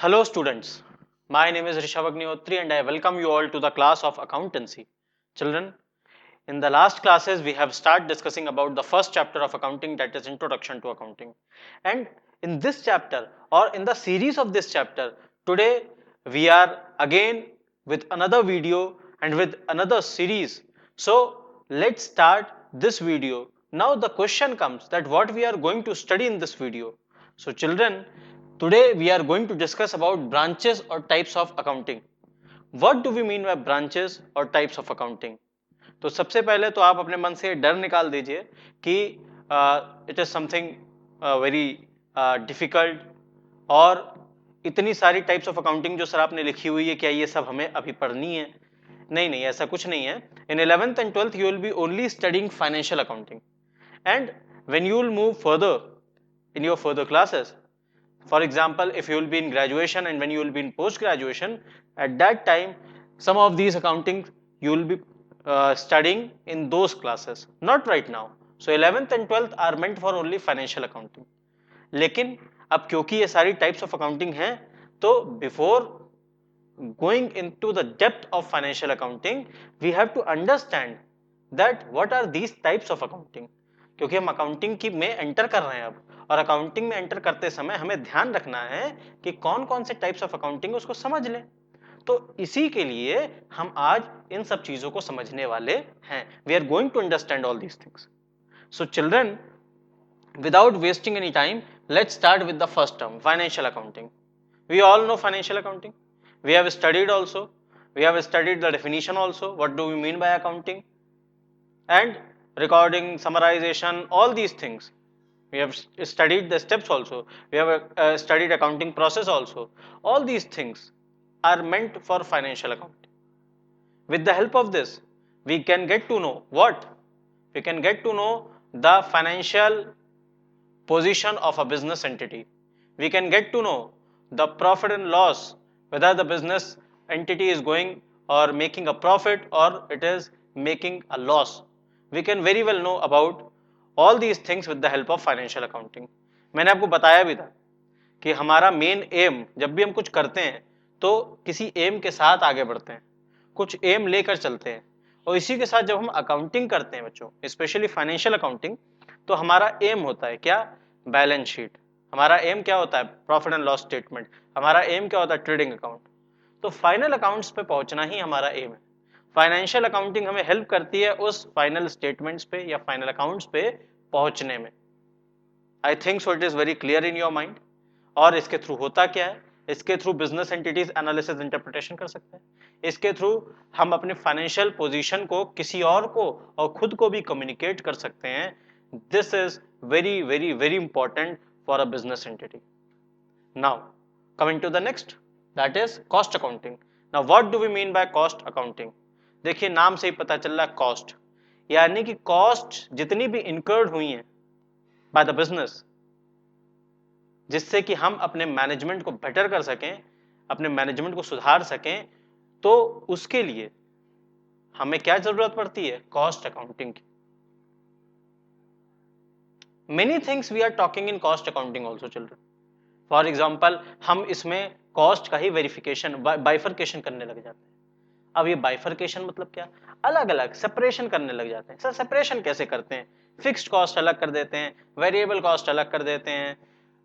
Hello students, my name is Rishabh Agnihotri and I welcome you all to the class of accountancy. Children, in the last classes we have started discussing about the first chapter of accounting, that is introduction to accounting. And in this chapter or in the series of this chapter, today we are again with another video and with another series. So let's start this video. Now the question comes that what we are going to study in this video. So children, today we are going to discuss about branches or types of accounting. What do we mean by branches or types of accounting? तो सबसे पहले तो आप अपने मन से डर निकाल दीजिए कि it is something very difficult और इतनी सारी टाइप्स ऑफ अकाउंटिंग जो सर आपने लिखी हुई है, क्या ये सब हमें अभी पढ़नी है? नहीं नहीं, ऐसा कुछ नहीं है. इन 11th and 12th you will B only studying financial accounting and when you will move further in your further classes. For example, if you will be in graduation and when you will be in post graduation, at that time some of these accounting you will be studying in those classes, not right now. So 11th and 12th are meant for only financial accounting. लेकिन अब क्योंकि ये सारी types of accounting हैं, तो before going into the depth of financial accounting we have to understand that what are these types of accounting. क्योंकि हम accounting की में एंटर कर रहे हैं अब, और अकाउंटिंग में एंटर करते समय हमें ध्यान रखना है कि कौन कौन से टाइप्स ऑफ अकाउंटिंग उसको समझ लें. तो इसी के लिए हम आज इन सब चीजों को समझने वाले हैं. We are going to understand all these things. So children, without wasting any time, let's start with the first term, financial accounting. We all know financial accounting. We have studied also. We have studied the definition also. What do we mean by accounting? And recording, summarization, all these things. We have studied the steps also. We have studied accounting process also. All these things are meant for financial accounting. With the help of this, we can get to know what? We can get to know the financial position of a business entity. We can get to know the profit and loss, whether the business entity is going or making a profit or it is making a loss. We can very well know about all these things with the help of financial accounting. मैंने आपको बताया भी था कि हमारा main M, जब भी हम कुछ करते हैं तो किसी एम के साथ आगे बढ़ते हैं, कुछ एम लेकर चलते हैं. और इसी के साथ जब हम अकाउंटिंग करते हैं बच्चों, स्पेशली फाइनेंशियल अकाउंटिंग, तो हमारा एम होता है क्या? Balance sheet. हमारा एम क्या होता है? Profit and loss statement. हमारा एम क्या होता है? Trading account. तो फाइनल अकाउंट्स पे पहुंचना ही हमारा एम है. फाइनेंशियल अकाउंटिंग हमें हेल्प करती है उस फाइनल स्टेटमेंट्स पे या फाइनल अकाउंट्स पे पहुंचने में. I think so it is very clear in your mind. और इसके थ्रू होता क्या है? इसके through business entities analysis interpretation कर सकते हैं. इसके थ्रू हम अपने फाइनेंशियल पोजीशन को किसी और को और खुद को भी कम्युनिकेट कर सकते हैं. This is very very very important for a business entity. Now coming to the next, that is cost accounting. Now what do we mean by cost accounting? देखिए, नाम से ही पता चल रहा है कॉस्ट, यानी कि कॉस्ट जितनी भी इनकर्ड हुई हैं बाय द बिजनेस, जिससे कि हम अपने मैनेजमेंट को बेटर कर सकें, अपने मैनेजमेंट को सुधार सकें, तो उसके लिए हमें क्या जरूरत पड़ती है? कॉस्ट अकाउंटिंग की. Many things we are talking in cost accounting also children. For example, हम इसमें कॉस्ट का ही वेरिफिकेशन, बाइफर्केशन करने लग जाते हैं. अब ये बाइफर्केशन मतलब क्या? अलग अलग सेपरेशन करने लग जाते हैं. सर सेपरेशन कैसे करते हैं? फिक्स्ड कॉस्ट अलग कर देते हैं, वेरिएबल कॉस्ट अलग कर देते हैं.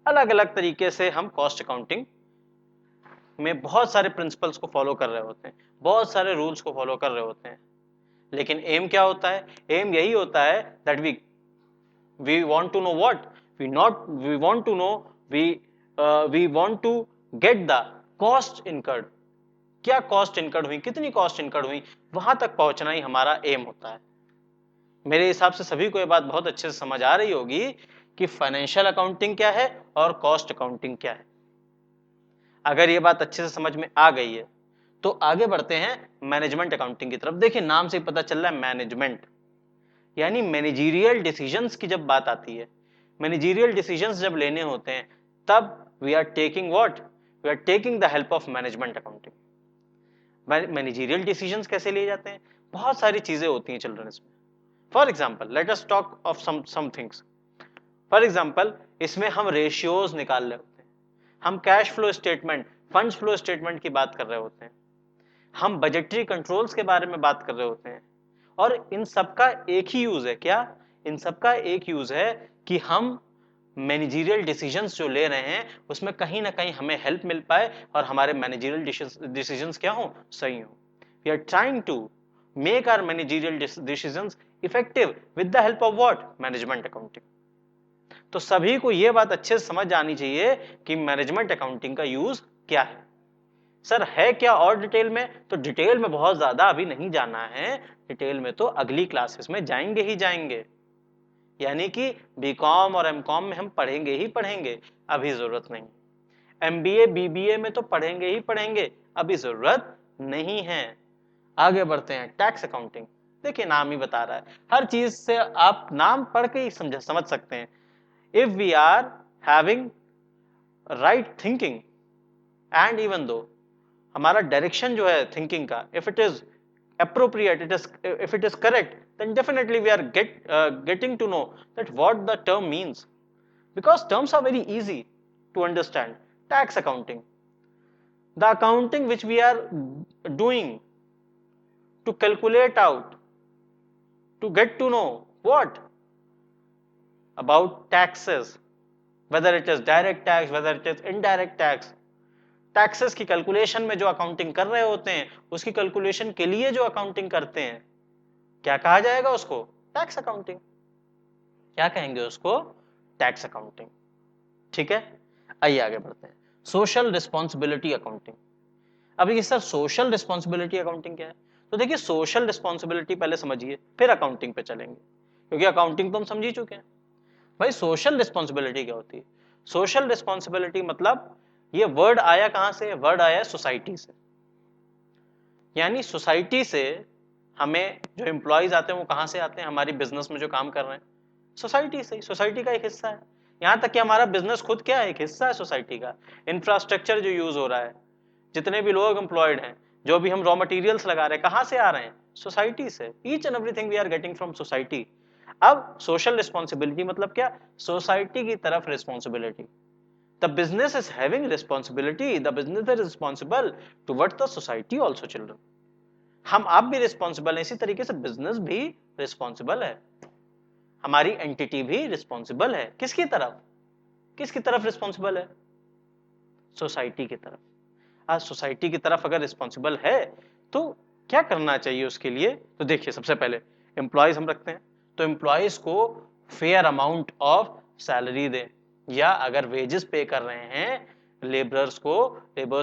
अलग अलग तरीके से हम कॉस्ट अकाउंटिंग में बहुत सारे प्रिंसिपल्स को फॉलो कर रहे होते हैं, बहुत सारे रूल्स को फॉलो कर रहे होते हैं. लेकिन एम क्या होता है? एम यही होता है that we want to know what we want to know we want to get the cost incurred. क्या कॉस्ट इनकर्ड हुई, कितनी कॉस्ट इनकर्ड हुई, वहां तक पहुंचना ही हमारा एम होता है. मेरे हिसाब से सभी को यह बात बहुत अच्छे से समझ आ रही होगी कि फाइनेंशियल अकाउंटिंग क्या है और कॉस्ट अकाउंटिंग क्या है. अगर ये बात अच्छे से समझ में आ गई है तो आगे बढ़ते हैं मैनेजमेंट अकाउंटिंग की तरफ. देखिए, नाम से ही पता चल रहा है मैनेजमेंट, यानी मैनेजरियल डिसीजंस की जब बात आती है, मैनेजरियल डिसीजंस जब लेने होते हैं, तब we are taking what? We are taking the help of management accounting. Managerial decisions कैसे लिए जाते हैं? बहुत सारी चीजें होती हैं चिल्ड्रन इसमें. For example, let us talk of some things. For example, इसमें हम रेशियोज निकाल रहे होते हैं, हम cash flow statement, funds flow statement की बात कर रहे होते हैं, हम बजटरी कंट्रोल्स के बारे में बात कर रहे होते हैं। और इन सब का एक ही यूज है, क्या? इन सब का एक यूज है कि हम मैनेजरियल डिसीजंस जो ले रहे हैं उसमें कहीं ना कहीं हमें हेल्प मिल पाए और हमारे मैनेजरियल डिसीजंस क्या हो, सही हो। We are trying to make our managerial decisions effective with the help of what, management accounting. तो सभी को यह बात अच्छे से समझ आनी चाहिए कि मैनेजमेंट अकाउंटिंग का यूज क्या है। सर है क्या और डिटेल में? तो डिटेल में बहुत ज्यादा अभी नहीं जाना है, डिटेल में तो अगली क्लासेस में जाएंगे ही जाएंगे, यानी कि बीकॉम और एमकॉम में हम पढ़ेंगे ही पढ़ेंगे, अभी जरूरत नहीं। एमबीए बीबीए में तो पढ़ेंगे ही पढ़ेंगे, अभी जरूरत नहीं है। आगे बढ़ते हैं, टैक्स अकाउंटिंग। देखिए नाम ही बता रहा है, हर चीज से आप नाम पढ़ के ही समझ सकते हैं। If we are having right thinking and even though हमारा डायरेक्शन जो है थिंकिंग का, if it is appropriate, if it is correct, then definitely we are getting to know that what the term means, because terms are very easy to understand. Tax accounting, the accounting which we are doing to calculate out, to get to know what about taxes, whether it is direct tax, whether it is indirect tax, taxes की calculation में जो accounting कर रहे होते हैं, उसकी calculation के लिए जो अकाउंटिंग करते हैं, क्या कहा जाएगा उसको? Tax accounting. क्या कहेंगे उसको? Tax accounting. ठीक है, आइए आगे बढ़ते हैं। Social responsibility accounting. अब ये सर सोशल रिस्पॉन्सिबिलिटी अकाउंटिंग क्या है? तो देखिए सोशल रिस्पॉन्सिबिलिटी पहले समझिए, फिर अकाउंटिंग पे चलेंगे, क्योंकि अकाउंटिंग तो हम समझ ही चुके हैं। भाई सोशल रिस्पॉन्सिबिलिटी क्या होती है? सोशल रिस्पॉन्सिबिलिटी मतलब, ये वर्ड आया कहां से? वर्ड आया सोसाइटी से। यानी सोसाइटी से हमें जो एम्प्लॉयज आते हैं वो कहां से आते हैं? हमारी बिजनेस में जो काम कर रहे हैं, सोसाइटी से ही, सोसाइटी का एक हिस्सा है। यहां तक कि हमारा बिजनेस खुद क्या है? एक हिस्सा है सोसाइटी का। इंफ्रास्ट्रक्चर जो यूज हो रहा है, जितने भी लोग एम्प्लॉयड हैं, जो भी हम रॉ मटेरियल्स लगा रहे हैं, कहां से आ रहे हैं? सोसाइटी से। Each and everything we are getting from society. अब सोशल रिस्पॉन्सिबिलिटी मतलब क्या? सोसाइटी की तरफ responsibility. The business is having responsibility. The business is responsible towards the society also, children. हम आप भी रिस्पॉन्सिबल है, इसी तरीके से बिजनेस भी रिस्पॉन्सिबल है, हमारी एंटिटी भी रिस्पॉन्सिबल है। किसकी तरफ? किसकी तरफ रिस्पॉन्सिबल है? सोसाइटी की तरफ। आज सोसाइटी की तरफ अगर रिस्पॉन्सिबल है तो क्या करना चाहिए उसके लिए? तो देखिए सबसे पहले एम्प्लॉयज हम रखते हैं, तो एम्प्लॉयज को फेयर अमाउंट ऑफ सैलरी दे, या अगर वेजेस पे कर रहे हैं लेबर्स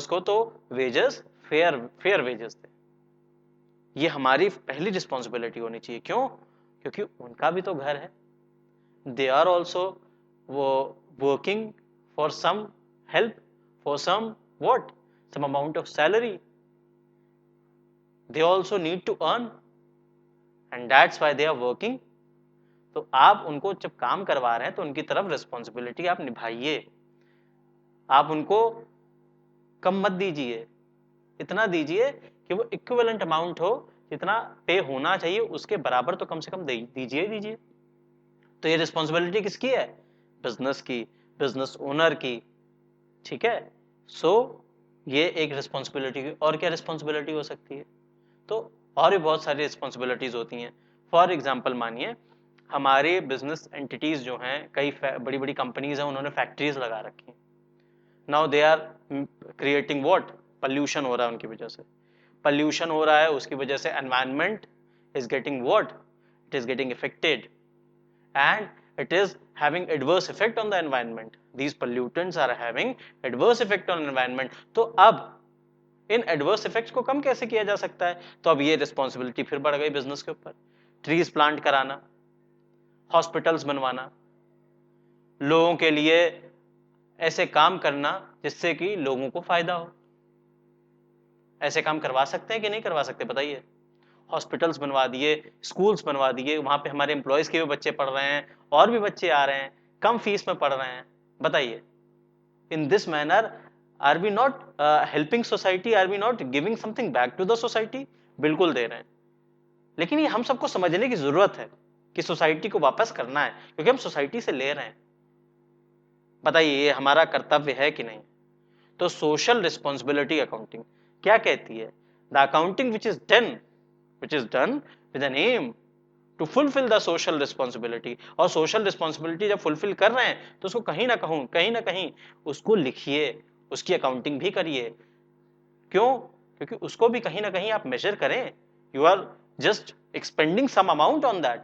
को तो वेजेस फेयर वेजेस दे। ये हमारी पहली रिस्पॉन्सिबिलिटी होनी चाहिए। क्यों? क्योंकि उनका भी तो घर है, दे आर ऑल्सो वो working for some help, for some what, some amount of salary, they also need to earn and that's why they are working. तो आप उनको जब काम करवा रहे हैं तो उनकी तरफ रिस्पॉन्सिबिलिटी आप निभाइए। आप उनको कम मत दीजिए, इतना दीजिए कि वो इक्विवेलेंट अमाउंट हो, जितना पे होना चाहिए उसके बराबर तो कम से कम दीजिए। तो ये रिस्पॉन्सिबिलिटी किसकी है? बिजनेस की, बिजनेस ओनर की। ठीक है, सो ये एक रिस्पॉन्सिबिलिटी की। और क्या रिस्पॉन्सिबिलिटी हो सकती है? तो और भी बहुत सारी रिस्पॉन्सिबिलिटीज होती हैं। फॉर एग्जाम्पल मानिए हमारे बिजनेस एंटिटीज जो हैं, कई बड़ी बड़ी कंपनीज हैं, उन्होंने फैक्ट्रीज लगा रखी हैं। Now they are creating what, pollution हो रहा है उनकी वजह से। पॉल्यूशन हो रहा है, उसकी वजह से environment is getting what, it is getting affected and it is having adverse effect on the environment. These pollutants are having adverse effect on environment. तो अब इन adverse effects को कम कैसे किया जा सकता है? तो अब ये रिस्पॉन्सिबिलिटी फिर बढ़ गई बिजनेस के ऊपर। ट्रीज प्लांट कराना, हॉस्पिटल्स बनवाना, लोगों के लिए ऐसे काम करना जिससे कि लोगों को फायदा हो। ऐसे काम करवा सकते हैं कि नहीं करवा सकते? बताइए। हॉस्पिटल्स बनवा दिए, स्कूल्स बनवा दिए, वहां पे हमारे एम्प्लॉयज के भी बच्चे पढ़ रहे हैं, और भी बच्चे आ रहे हैं, कम फीस में पढ़ रहे हैं। बताइए, in this manner are we not helping society? Are we not giving something back to the society? बिल्कुल दे रहे हैं, लेकिन ये हम सबको समझने की जरूरत है कि सोसाइटी को वापस करना है, क्योंकि हम सोसाइटी से ले रहे हैं। बताइए, ये हमारा कर्तव्य है कि नहीं? तो सोशल रिस्पॉन्सिबिलिटी अकाउंटिंग क्या कहती है? The accounting which is done with an aim to fulfil the social responsibility. और सोशल रिस्पॉन्सिबिलिटी जब फुलफिल कर रहे हैं तो उसको कहीं ना कहीं उसको लिखिए, उसकी अकाउंटिंग भी करिए। क्यों? क्योंकि उसको भी कहीं ना कहीं आप मेजर करें। You are just expending some amount on that,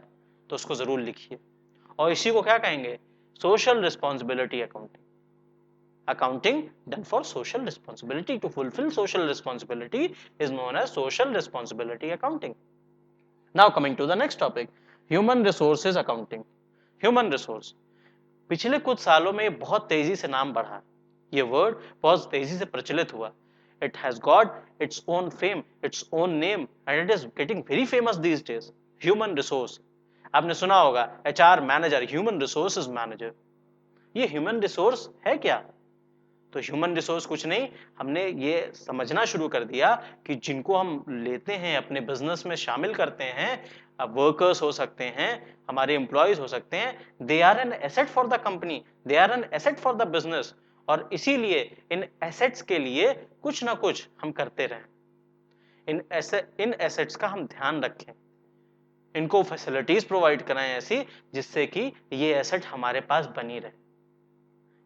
तो उसको जरूर लिखिए। और इसी को क्या कहेंगे? Social responsibility accounting. Accounting done for social responsibility, to fulfill social responsibility is known as social responsibility accounting. Now coming to the next topic, human resources accounting. Human resource पिछले कुछ सालों में बहुत तेजी से नाम बढ़ा, ये वर्ड बहुत तेजी से प्रचलित हुआ। It has got its own fame, its own name, and it is getting very famous these days. Human resource, आपने सुना होगा HR manager, human resources manager. ये ह्यूमन रिसोर्स है क्या? तो ह्यूमन रिसोर्स कुछ नहीं, हमने ये समझना शुरू कर दिया कि जिनको हम लेते हैं अपने बिजनेस में शामिल करते हैं, अब वर्कर्स हो सकते हैं, हमारे एम्प्लॉयज हो सकते हैं, they are an asset for the company, they are an asset for the business. और इसीलिए इन एसेट्स के लिए कुछ ना कुछ हम करते रहें, इन एसेट्स का हम ध्यान रखें, इनको फैसिलिटीज प्रोवाइड कराएं ऐसी जिससे कि ये एसेट हमारे पास बनी रहे।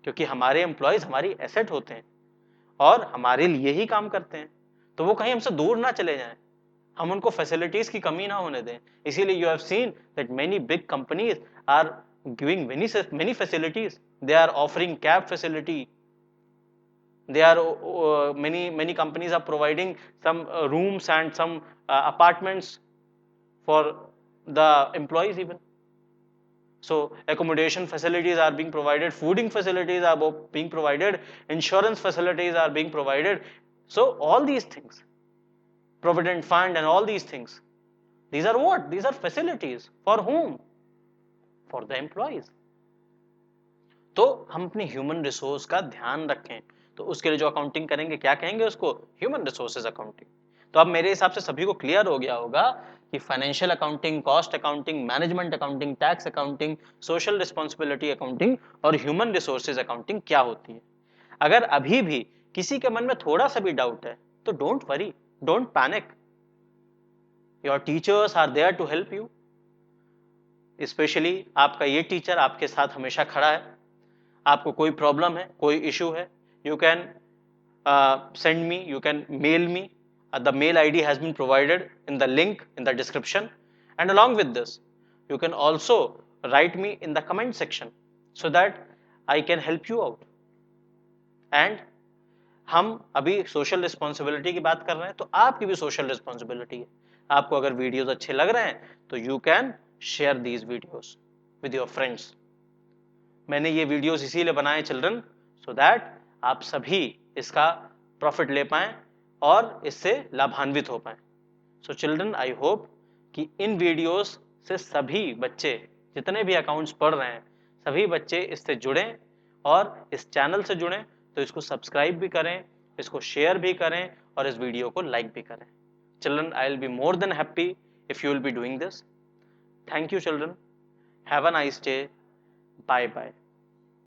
क्योंकि हमारे एम्प्लॉयज हमारी एसेट होते हैं और हमारे लिए ही काम करते हैं, तो वो कहीं हमसे दूर ना चले जाएं, हम उनको फैसिलिटीज की कमी ना होने दें। इसीलिए you have seen that many big companies are giving many facilities. They are offering cab facility, they are many companies are providing some rooms and some apartments for the employees even. So accommodation facilities are being provided, fooding facilities are being provided, insurance facilities are being provided. So all these things, provident fund and all these things, these are what? These are facilities for whom? For the employees. तो हम अपने human resource का ध्यान रखें, तो उसके लिए जो अकाउंटिंग करेंगे क्या कहेंगे उसको? Human resources accounting. तो अब मेरे हिसाब से सभी को क्लियर हो गया होगा कि financial accounting, cost accounting, management accounting, tax accounting, social responsibility accounting और ह्यूमन रिसोर्सेज अकाउंटिंग क्या होती है। अगर अभी भी किसी के मन में थोड़ा सा भी डाउट है तो don't worry, don't panic, your teachers are there to help you. Specially आपका ये टीचर आपके साथ हमेशा खड़ा है। आपको कोई प्रॉब्लम है, कोई इशू है, you can send me, you can mail me. The mail ID has been provided in the link in the description, and along with this you can also write me in the comment section so that I can help you out. And हम अभी social responsibility की बात कर रहे हैं, तो आपकी भी सोशल रिस्पॉन्सिबिलिटी है। आपको अगर वीडियोस अच्छे लग रहे हैं तो you can share these videos with your friends. मैंने ये वीडियोस इसीलिए बनाए चिल्ड्रन, सो दैट आप सभी इसका प्रॉफिट ले पाएं और इससे लाभान्वित हो पाएं। सो चिल्ड्रन, आई होप कि इन वीडियोस से सभी बच्चे जितने भी अकाउंट्स पढ़ रहे हैं, सभी बच्चे इससे जुड़ें और इस चैनल से जुड़ें। तो इसको सब्सक्राइब भी करें, इसको शेयर भी करें और इस वीडियो को लाइक भी करें। Children, I will be more than happy if you will be doing this. Thank you children, have a nice day, bye bye.